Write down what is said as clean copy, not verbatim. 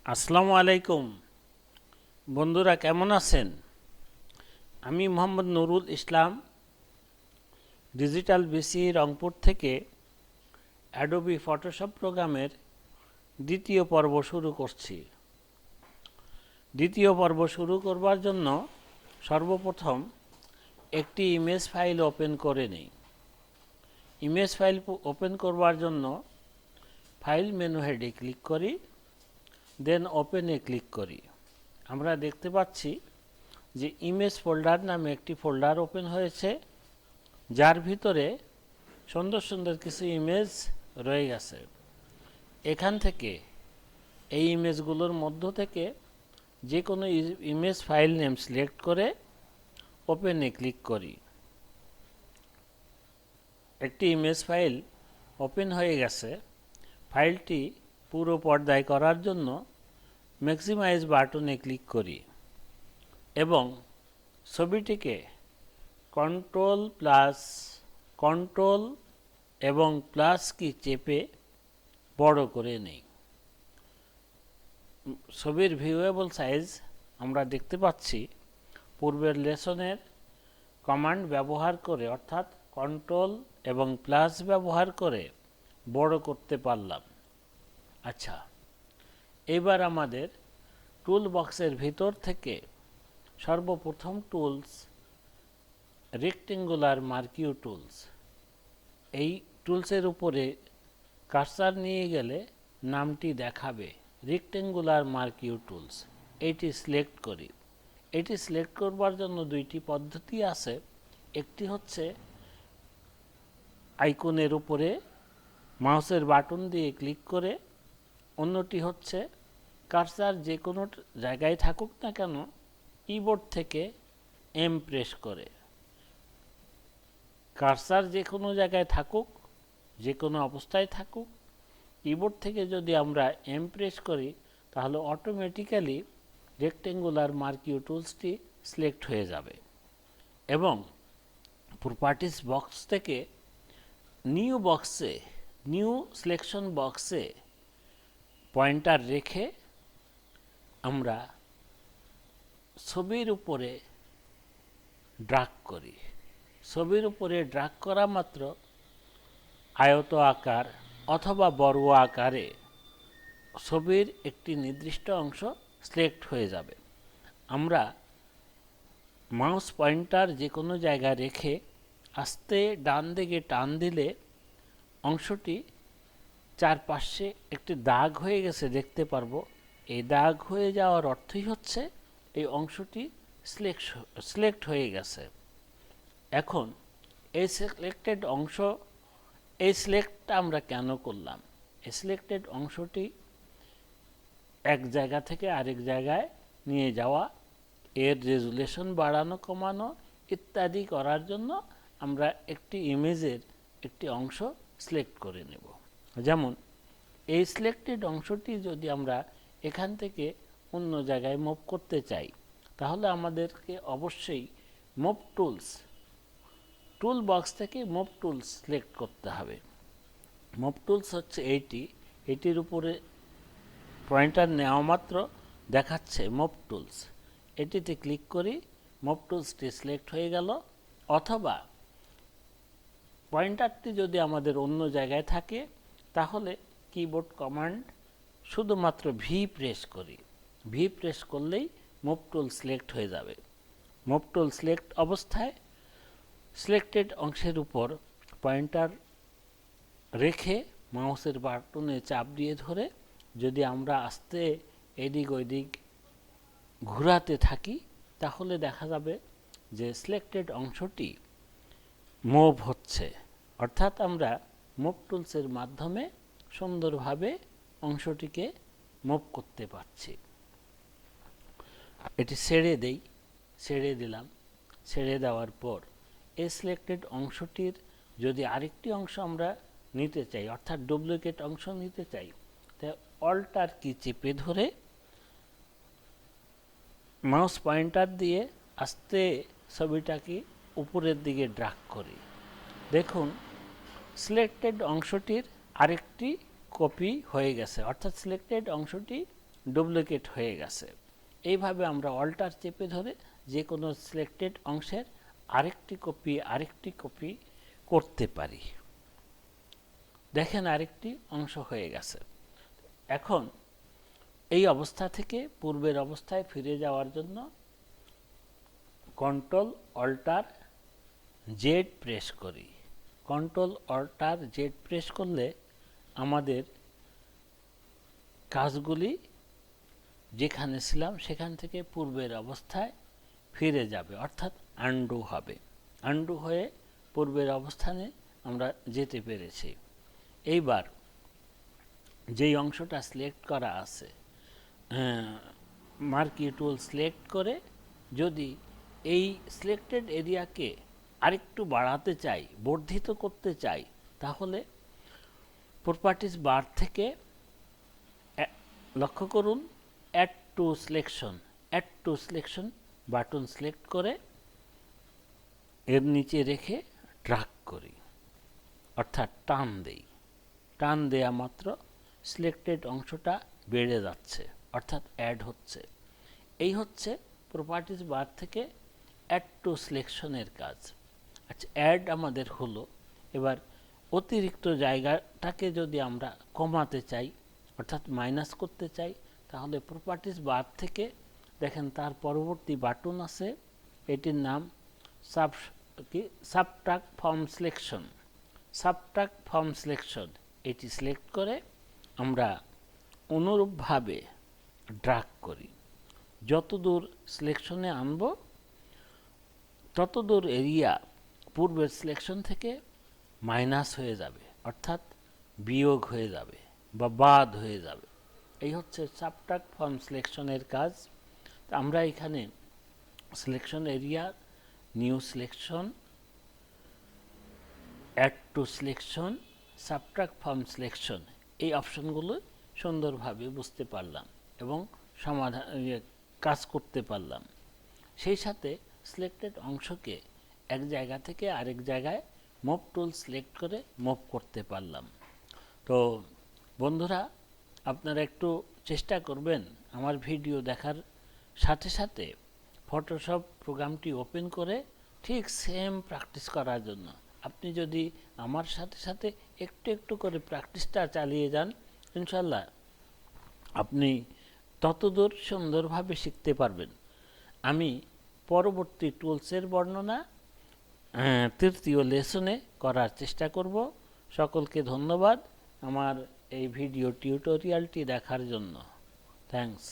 আসসালামু আলাইকুম বন্ধুরা, কেমন আছেন? আমি মোহাম্মদ নুরুল ইসলাম ডিজিটাল বিসি রংপুর থেকে অ্যাডোবি ফটোশপ প্রোগ্রামের দ্বিতীয় পর্ব শুরু করছি। দ্বিতীয় পর্ব শুরু করবার জন্য সর্বপ্রথম একটি ইমেজ ফাইল ওপেন করে নিই। ইমেজ ফাইল ওপেন করবার জন্য ফাইল মেনু হেডে ক্লিক করি, দেন ওপেনে ক্লিক করি। আমরা দেখতে পাচ্ছি যে ইমেজ ফোল্ডার নামে একটি ফোল্ডার ওপেন হয়েছে, যার ভিতরে সুন্দর সুন্দর কিছু ইমেজ রয়ে গেছে। এখান থেকে এই ইমেজগুলোর মধ্য থেকে যে কোনো ইমেজ ফাইল নেম সিলেক্ট করে ওপেনে ক্লিক করি। একটি ইমেজ ফাইল ওপেন হয়ে গেছে। ফাইলটি পুরো পর্দায় করার জন্য ম্যাক্সিমাইজ বাটনে ক্লিক করি এবং ছবিটিকে কন্ট্রোল এবং প্লাস কি চেপে বড় করে নেই। ছবির ভিউয়েবল সাইজ আমরা দেখতে পাচ্ছি পূর্বের লেসনের কমান্ড ব্যবহার করে, অর্থাৎ কন্ট্রোল এবং প্লাস ব্যবহার করে বড় করতে পারলাম। আচ্ছা, এবার আমাদের টুল বক্সের ভিতর থেকে সর্বপ্রথম টুলস রেক্টেঙ্গুলার মার্কিউ টুলস, এই টুলসের উপরে কার্সার নিয়ে গেলে নামটি দেখাবে রেক্টেঙ্গুলার মার্কিউ টুলস। এটি সিলেক্ট করি। এটি সিলেক্ট করবার জন্য দুইটি পদ্ধতি আছে। একটি হচ্ছে আইকনের উপরে মাউসের বাটন দিয়ে ক্লিক করে, অন্যটি হচ্ছে কার্সার যে কোনো জায়গায় থাকুক না কেন কিবোর্ড থেকে এম প্রেস করে। কার্সার যে কোনো জায়গায় থাকুক, যে কোনো অবস্থায় থাকুক, কিবোর্ড থেকে যদি আমরা এম প্রেস করি তাহলে অটোমেটিক্যালি রেক্টেঙ্গুলার মার্কিউ টুলসটি সিলেক্ট হয়ে যাবে এবং প্রপার্টিস বক্স থেকে নিউ সিলেকশন বক্সে পয়েন্টার রেখে আমরা ছবির উপরে ড্রাগ করি। ছবির উপরে ড্রাগ করা মাত্র আয়ত আকার অথবা বর্গ আকারে ছবির একটি নির্দিষ্ট অংশ সিলেক্ট হয়ে যাবে। আমরা মাউস পয়েন্টার যে কোনো জায়গায় রেখে আস্তে ডান দিকে টান দিলে অংশটি চারপাশে একটি দাগ হয়ে গেছে দেখতে পারবো। এই দাগ হয়ে যাওয়ার অর্থই হচ্ছে এই অংশটি সিলেক্ট হয়ে গেছে। এখন এই সিলেক্টটা আমরা কেন করলাম? এই সিলেক্টেড অংশটি এক জায়গা থেকে আরেক জায়গায় নিয়ে যাওয়া, এর রেজুলেশন বাড়ানো কমানো ইত্যাদি করার জন্য আমরা একটি ইমেজের একটি অংশ সিলেক্ট করে নেব। যেমন এই সিলেক্টেড অংশটি যদি আমরা এখান থেকে অন্য জায়গায় মুভ করতে চাই তাহলে আমাদেরকে অবশ্যই মুভ টুল বক্স থেকে মুভ টুলস সিলেক্ট করতে হবে। মুভ টুলস হচ্ছে এটির উপরে পয়েন্টার নেওয়া মাত্র দেখাচ্ছে মুভ টুলস। এটিতে ক্লিক করি, মুভ টুলসটি সিলেক্ট হয়ে গেল। অথবা পয়েন্টারটি যদি আমাদের অন্য জায়গায় থাকে তাহলে কিবোর্ড কমান্ড শুধুমাত্র ভি প্রেস করি। ভি প্রেস করলেই মুভ টুল সিলেক্ট হয়ে যাবে। মুভ টুল সিলেক্ট অবস্থায় সিলেক্টেড অংশের উপর পয়েন্টার রেখে মাউসের বাটনে চাপ দিয়ে ধরে যদি আমরা আস্তে এদিক ওইদিক ঘোরাতে থাকি তাহলে দেখা যাবে যে সিলেক্টেড অংশটি মুভ হচ্ছে, অর্থাৎ আমরা মুভ টুলসের মাধ্যমে সুন্দরভাবে অংশটিকে মুভ করতে পারছি। এটি ছেড়ে দিলাম। ছেড়ে দেওয়ার পর এই সিলেক্টেড অংশটির যদি আরেকটি অংশ আমরা নিতে চাই, অর্থাৎ ডুপ্লিকেট অংশ নিতে চাই, তাই অল্টার কি চেপে ধরে মাউস পয়েন্টার দিয়ে আস্তে ছবিটাকে উপরের দিকে ড্রাগ করি। দেখুন সিলেক্টেড অংশটির আরেকটি কপি হয়ে গেছে, অর্থাৎ সিলেক্টেড অংশটি ডুপ্লিকেট হয়ে গেছে। এইভাবে আমরা অল্টার চেপে ধরে যে কোনো সিলেক্টেড অংশের আরেকটি কপি করতে পারি। দেখেন আরেকটি অংশ হয়ে গেছে। এখন এই অবস্থা থেকে পূর্বের অবস্থায় ফিরে যাওয়ার জন্য কন্ট্রোল অল্টার জেড প্রেস করি। কন্ট্রোল অল্টার জেড প্রেস করলে আমাদের কাজগুলি যেখানে ছিলাম সেখান থেকে পূর্বের অবস্থায় ফিরে যাবে, অর্থাৎ আন্ডু হবে। আন্ডু হয়ে পূর্বের অবস্থানে আমরা যেতে পেরেছি। এইবার যেই অংশটা সিলেক্ট করা আছে, মার্কি টুল সিলেক্ট করে যদি এই সিলেক্টেড এরিয়াকে আরেকটু বাড়াতে চাই, বর্ধিত করতে চাই, তাহলে প্রপার্টিজ বার থেকে লক্ষ্য করুন add to selection button select করে এর নিচে রেখে ড্রাগ করি, অর্থাৎ টান দেয়া মাত্র সিলেক্টেড অংশটা বেড়ে যাচ্ছে, অর্থাৎ অ্যাড হচ্ছে। এই হচ্ছে প্রপার্টিজ বার থেকে অ্যাড টু সিলেকশনের কাজ। আচ্ছা, অ্যাড আমাদের হলো। এবার অতিরিক্ত জায়গাটাকে যদি আমরা কমাতে চাই, অর্থাৎ মাইনাস করতে চাই, তাহলে প্রপার্টিজ বার থেকে দেখেন তার পরবর্তী বাটন আছে, এটির নাম সাবট্রাক্ট ফর্ম সিলেকশন। এটি সিলেক্ট করে আমরা অনুরূপভাবে ড্রাগ করি। যতদূর সিলেকশনে আনব ততদূর এরিয়া পূর্বের সিলেকশন থেকে মাইনাস হয়ে যাবে, অর্থাৎ বিয়োগ হয়ে যাবে বা বাদ হয়ে যাবে। এই হচ্ছে সাবট্রাক্ট ফর্ম সিলেকশনের কাজ। আমরা এখানে selection area, new selection, add to selection, subtract from selection এই অপশনগুলো সুন্দরভাবে বুঝতে পারলাম এবং কাজ করতে পারলাম। সেই সাথে সিলেক্টেড অংশকে এক জায়গা থেকে আরেক জায়গায় মুভ টুল সিলেক্ট করে মুভ করতে পারলাম। তো বন্ধুরা, আপনারা একটু চেষ্টা করবেন আমার ভিডিও দেখার সাথে সাথে ফটোশপ প্রোগ্রামটি ওপেন করে ঠিক সেম প্র্যাকটিস করার জন্য। আপনি যদি আমার সাথে সাথে একটু একটু করে প্র্যাকটিসটা চালিয়ে যান, ইনশাল্লাহ আপনি ততদূর সুন্দরভাবে শিখতে পারবেন। আমি পরবর্তী টুলসের বর্ণনা তৃতীয় লেসনে করার চেষ্টা করব। সকলকে ধন্যবাদ আমার এই ভিডিও টিউটোরিয়ালটি দেখার জন্য। থ্যাঙ্কস।